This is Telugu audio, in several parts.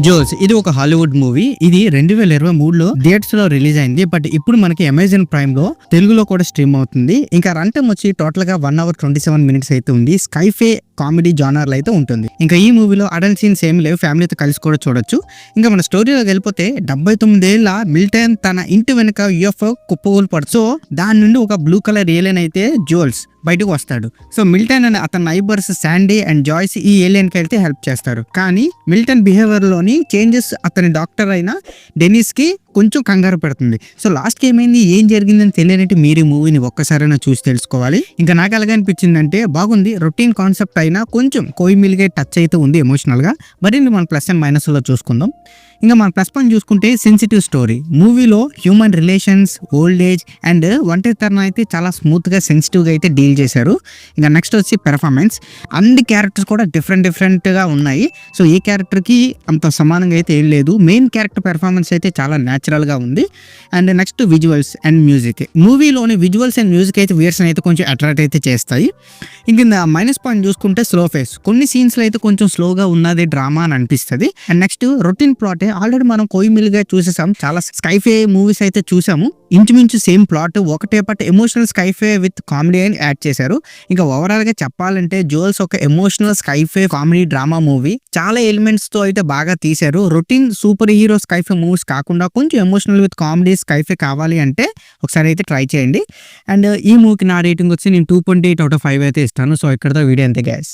జోల్స్ ఇది ఒక హాలీవుడ్ మూవీ. ఇది 2023లో థియేటర్స్ లో రిలీజ్ అయింది. బట్ ఇప్పుడు మనకి అమెజాన్ ప్రైమ్ లో తెలుగులో కూడా స్ట్రీమ్ అవుతుంది. ఇంకా రన్ టైం వచ్చి టోటల్ గా 1 hour 27 minutes అయితే ఉంది. స్కైఫే కామెడీ జానర్ అయితే ఉంటుంది. ఇంకా ఈ మూవీలో అడల్ట్ సీన్స్ ఏమి లేవు, ఫ్యామిలీతో కలిసి కూడా చూడొచ్చు. ఇంకా మన స్టోరీలోకి వెళ్ళిపోతే 79 ఏళ్ల మిల్టన్ తన ఇంటి వెనుక యూఎఫ్ఓ కుప్పకూలు పడు. సో దాని నుండి ఒక బ్లూ కలర్ ఏలియన్ అయితే జోల్స్ బయటకు వస్తాడు. సో మిల్టన్ అని అతని నైబర్స్ శాండీ అండ్ జాయ్స్ ఈ ఏలియన్ కి అయితే హెల్ప్ చేస్తారు. కానీ మిల్టన్ బిహేవియర్ లోని చేంజెస్ అతని డాక్టర్ అయిన డెనిస్ కి కొంచెం కంగారు పెడుతుంది. సో లాస్ట్ కి ఏమైంది, ఏం జరిగిందని తెలియనట్టు మీరు ఈ మూవీని ఒక్కసారైనా చూసి తెలుసుకోవాలి. ఇంకా నాకు ఎలాగ అనిపించిందంటే బాగుంది, రొటీన్ కాన్సెప్ట్ అయినా కొంచెం కోయిమిల్గా టచ్ అయితే ఉంది ఎమోషనల్ గా. మరిన్ని మన ప్లస్ అండ్ మైనస్ లో చూసుకుందాం. ఇంకా మన ప్లస్ పాయింట్ చూసుకుంటే సెన్సిటివ్ స్టోరీ. మూవీలో human relations, old age and ఒంటరితనం అయితే చాలా స్మూత్ గా సెన్సిటివ్ గా అయితే డీల్ చేశారు. ఇంకా నెక్స్ట్ వచ్చి పెర్ఫార్మెన్స్. అన్ని క్యారెక్టర్స్ కూడా డిఫరెంట్ గా ఉన్నాయి. సో ఏ క్యారెక్టర్ కి అంత సమానంగా అయితే ఏం లేదు. మెయిన్ క్యారెక్టర్ పెర్ఫార్మెన్స్ అయితే చాలా న్యాచురల్ గా ఉంది. And next visuals and music. మూవీలోని విజువల్స్ అండ్ మ్యూజిక్ అయితే వ్యూయర్స్ అయితే కొంచెం అట్రాక్ట్ అయితే చేస్తాయి. ఇంక మైనస్ పాయింట్ చూసుకుంటే స్లో ఫేస్. కొన్ని సీన్స్ లో అయితే కొంచెం స్లోగా ఉన్నది డ్రామా అని అనిపిస్తుంది. And next routine plot. Already మనం కోయిమిల్గా చూసేసాం, చాలా స్కైఫే మూవీస్ అయితే చూసాము. ఇంచుమించు సేమ్ ప్లాట్ ఒకటే, but emotional sci-fi with comedy అని యాడ్ చేశారు. ఇంకా ఓవరాల్ గా చెప్పాలంటే జోల్స్ ఒక emotional sci-fi comedy drama movie. చాలా ఎలిమెంట్స్ తో అయితే బాగా తీశారు. రొటీన్ సూపర్ హీరో స్కైఫే మూవీస్ కాకుండా కొంచెం ఎమోషనల్ విత్ కామెడీ స్కైఫే కావాలి అంటే ఒకసారి అయితే ట్రై చేయండి. అండ్ ఈ మూవీకి నా రేటింగ్ వచ్చి నేను 2.8 out of 5 అయితే ఇస్తాను. సో ఇక్కడతో వీడియో అంతే guys.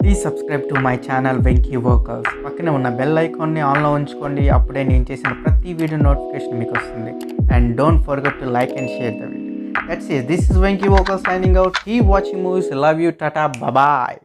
Please subscribe to my channel Venky workers. పక్కనే ఉన్న బెల్ ఐకాన్ని ఆన్లో ఉంచుకోండి. అప్పుడే నేను చేసిన ప్రతి వీడియో నోటిఫికేషన్ మీకు వస్తుంది. And don't forget to like and share the video. That's it. This is Venky Workers signing out. Keep watching movies. Love you. Tata. Bye bye.